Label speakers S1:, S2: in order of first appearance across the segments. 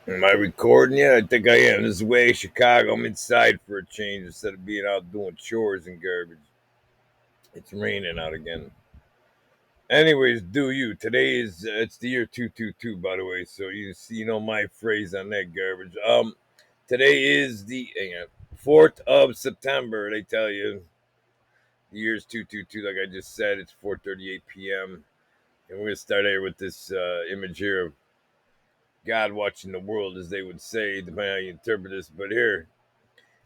S1: Am I recording yet? I think I am. This is way Chicago. I'm inside for a change instead of being out doing chores and garbage. It's raining out again. Anyways, do you? Today is it's the year 222, by the way. So you know my phrase on that garbage. Today is the 4th of September. They tell you the year's 222. Like I just said, it's 4:38 p.m. And we're gonna start here with this image here of God watching the world, as they would say, depending on how you interpret this. But here,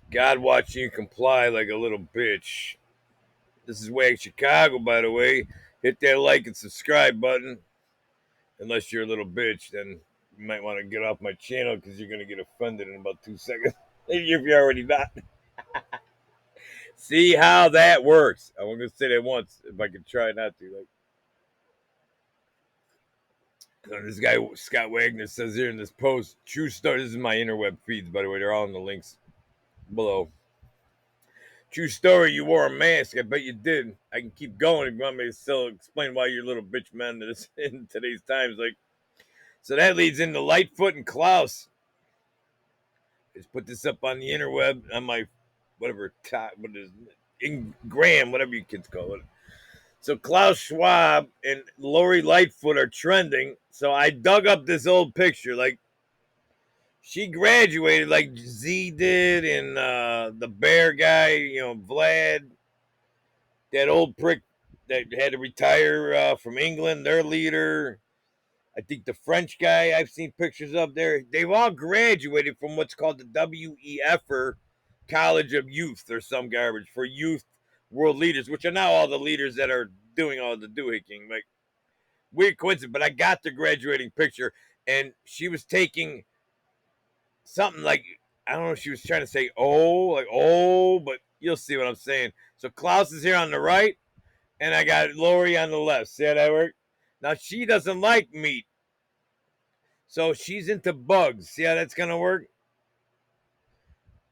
S1: God watching you comply like a little bitch. This is Wag Chicago, by the way. Hit that like and subscribe button. Unless you're a little bitch, then you might want to get off my channel because you're going to get offended in about 2 seconds. If you're already not. See how that works. I'm going to say that once if I can try not to. This guy, Scott Wagner, says here in this post, true story. This is my interweb feeds, by the way. They're all in the links below. True story, you wore a mask. I bet you did. I can keep going if you want me to still explain why you're a little bitch man in today's times. So that leads into Lightfoot and Klaus. Just put this up on the interweb on my whatever what is Graham, whatever you kids call it. So Klaus Schwab and Lori Lightfoot are trending. So I dug up this old picture. Like she graduated like Z did, and the bear guy, Vlad, that old prick that had to retire from England, their leader. I think the French guy I've seen pictures of there. They've all graduated from what's called the WEF or College of Youth or some garbage for youth world leaders, which are now all the leaders that are doing all the doohicking. Like weird coincidence, but I got the graduating picture and she was taking something like I don't know if she was trying to say but you'll see what I'm saying. So Klaus is here on the right and I got Lori on the left. See how that works? Now she doesn't like meat, so she's into bugs. See how that's gonna work?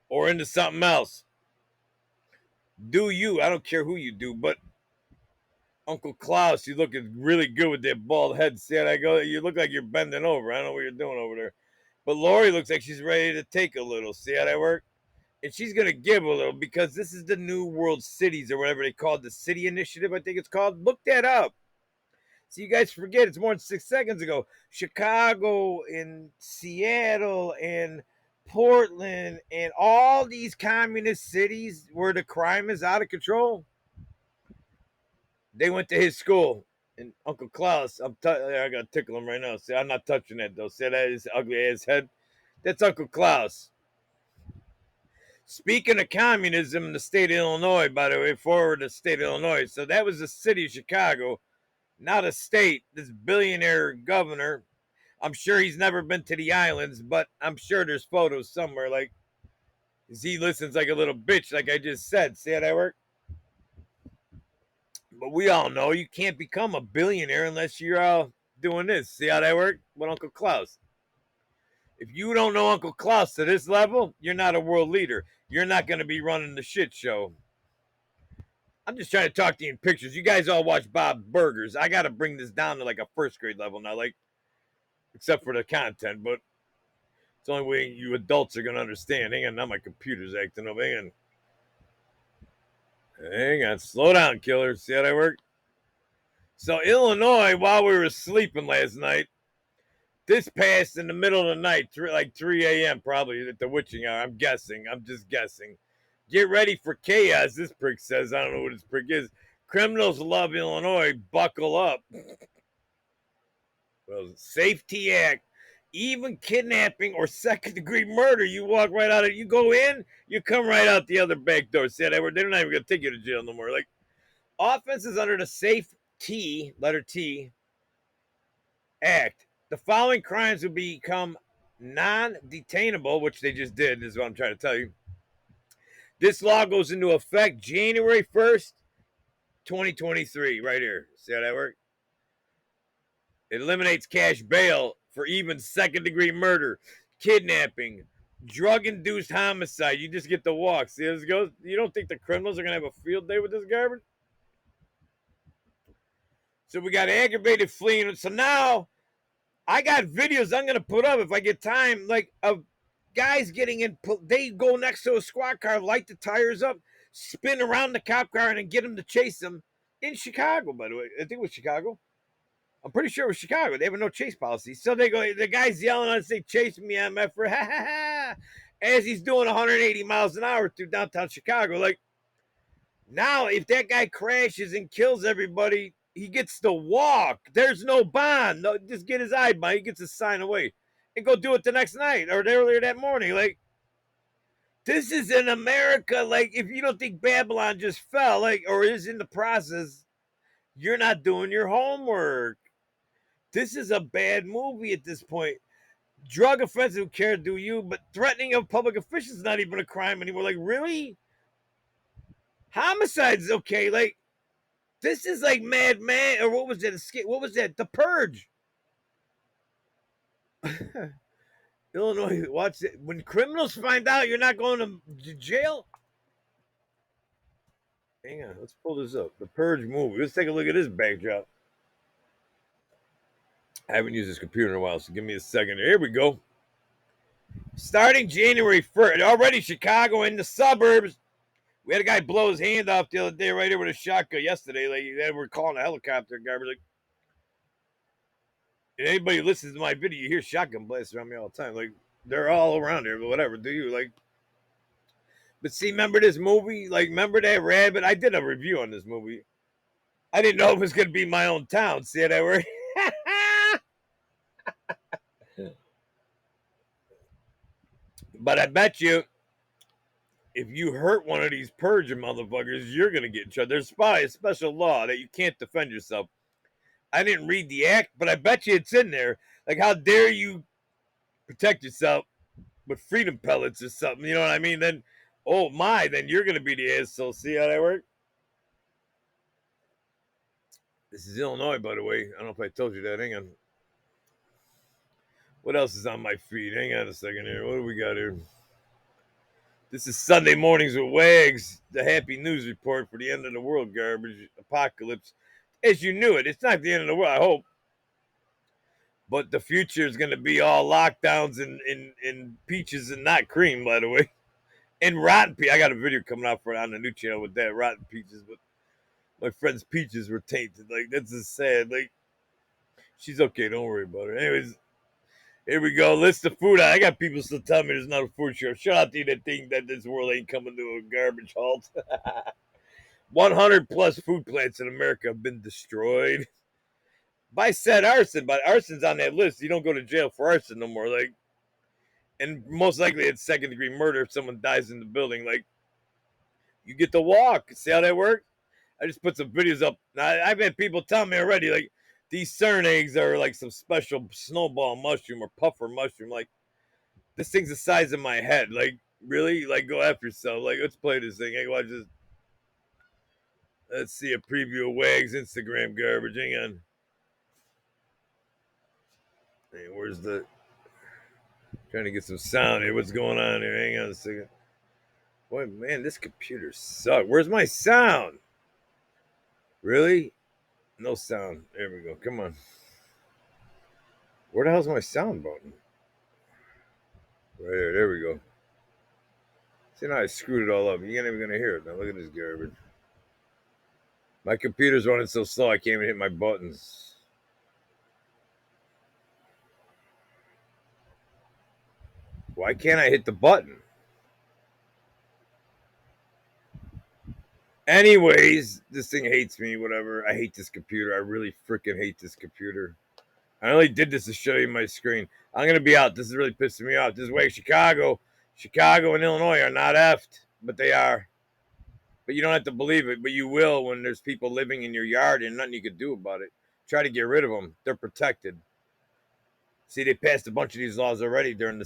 S1: Or into something else. Do you? I don't care who you do, but Uncle Klaus, you looking really good with that bald head. See how that go? You look like you're bending over. I don't know what you're doing over there. But Lori looks like she's ready to take a little. See how that work? And she's gonna give a little because this is the New World Cities or whatever they call it, the City Initiative. I think it's called. Look that up. So you guys forget it's more than 6 seconds ago. Chicago and Seattle and Portland and all these communist cities where the crime is out of control. They went to his school. And Uncle Klaus, I gotta tickle him right now. See, I'm not touching that though. See that his ugly ass head? That's Uncle Klaus. Speaking of communism in the state of Illinois, by the way, forward the state of Illinois. So that was the city of Chicago, not a state. This billionaire governor, I'm sure he's never been to the islands, but I'm sure there's photos somewhere. Like, he listens like a little bitch, like I just said. See how that work? But we all know you can't become a billionaire unless you're doing this. See how that work? With Uncle Klaus. If you don't know Uncle Klaus to this level, you're not a world leader. You're not going to be running the shit show. I'm just trying to talk to you in pictures. You guys all watch Bob Burgers. I got to bring this down to like a first grade level now, like, except for the content, but it's the only way you adults are going to understand. Hang on, now my computer's acting up. Hang on. Slow down, killer. See how that work? So, Illinois, while we were sleeping last night, this passed in the middle of the night, like 3 a.m. probably at the witching hour. I'm guessing. I'm just guessing. Get ready for chaos, this prick says. I don't know what this prick is. Criminals love Illinois. Buckle up. Well, Safety Act. Even kidnapping or second degree murder, you walk right out of it. You go in, you come right out the other back door. See, they're not even going to take you to jail no more. Like, offenses under the Safety, letter T, Act. The following crimes will become non-detainable, which they just did, is what I'm trying to tell you. This law goes into effect January 1st, 2023, right here. See how that works? It eliminates cash bail for even second-degree murder, kidnapping, drug-induced homicide. You just get to walk. See how this goes? You don't think the criminals are going to have a field day with this garbage? So we got aggravated fleeing. So now I got videos I'm gonna put up if I get time, like of guys getting in. They go next to a squad car, light the tires up, spin around the cop car, and then get them to chase them in Chicago. By the way, I think it was Chicago. I'm pretty sure it was Chicago. They have a no chase policy, so they go. The guy's yelling on, "Say chase me, MF!" For ha ha ha, as he's doing 180 miles an hour through downtown Chicago. Like now, if that guy crashes and kills everybody, he gets to walk. There's no bond. No, just get his eye bond. He gets a sign away and go do it the next night or earlier that morning. Like, this is in America. Like, if you don't think Babylon just fell, like, or is in the process, you're not doing your homework. This is a bad movie at this point. Drug offense, who cares, do you? But threatening of public officials is not even a crime anymore. Like, really? Homicide is okay. Like, this is like Mad Man, or what was that? What was that? The Purge. Illinois, watch it. When criminals find out you're not going to jail. Hang on, let's pull this up. The Purge movie. Let's take a look at this backdrop. I haven't used this computer in a while, so give me a second. Here we go. Starting January 1st, already Chicago in the suburbs. We had a guy blow his hand off the other day right here with a shotgun yesterday. Like, they were calling a helicopter guy. Like, and anybody who listens to my video, you hear shotgun blasts around me all the time. Like, they're all around here, but whatever. Do you? Like, but see, remember this movie? Like, remember that rabbit? I did a review on this movie. I didn't know it was going to be my own town. See how that worked? But I bet you, if you hurt one of these purger motherfuckers, you're going to get in trouble. There's a special law that you can't defend yourself. I didn't read the act, but I bet you it's in there. Like, how dare you protect yourself with freedom pellets or something? You know what I mean? Then, oh my, then you're going to be the asshole. See how that works? This is Illinois, by the way. I don't know if I told you that. Hang on. What else is on my feed? Hang on a second here. What do we got here? This is Sunday Mornings with Wags, the happy news report for the end of the world garbage apocalypse. As you knew it, it's not the end of the world, I hope. But the future is going to be all lockdowns and peaches and not cream, by the way. And rotten peaches. I got a video coming out for it on the new channel with that, rotten peaches. But my friend's peaches were tainted. Like, that's just sad. Like, she's okay. Don't worry about her. Anyways, here we go. List of food. I got people still telling me there's not a food show. Shout out to you that think that this world ain't coming to a garbage halt. 100 plus food plants in America have been destroyed by said arson. But arson's on that list. You don't go to jail for arson no more. Like, and most likely it's second degree murder if someone dies in the building. Like, you get to walk. See how that works? I just put some videos up. Now, I've had people tell me already, like, these CERN eggs are like some special snowball mushroom or puffer mushroom. Like, this thing's the size of my head. Like, really? Like, go after yourself. Like, let's play this thing. Hey, watch this. Let's see a preview of Wags Instagram garbage. Hang on. Hey, where's the... Trying to get some sound here. What's going on here? Hang on a second. Boy, man, this computer sucks. Where's my sound? Really? No sound. There we go. Come on. Where the hell's my sound button? Right here. There we go. See, now I screwed it all up. You ain't even going to hear it. Now look at this garbage. My computer's running so slow I can't even hit my buttons. Why can't I hit the button? Anyways, this thing hates me, whatever. I hate this computer. I really freaking hate this computer. I only did this to show you my screen. I'm going to be out. This is really pissing me off. This is way Chicago. Chicago and Illinois are not effed, but they are. But you don't have to believe it, but you will when there's people living in your yard and nothing you can do about it. Try to get rid of them. They're protected. See, they passed a bunch of these laws already during the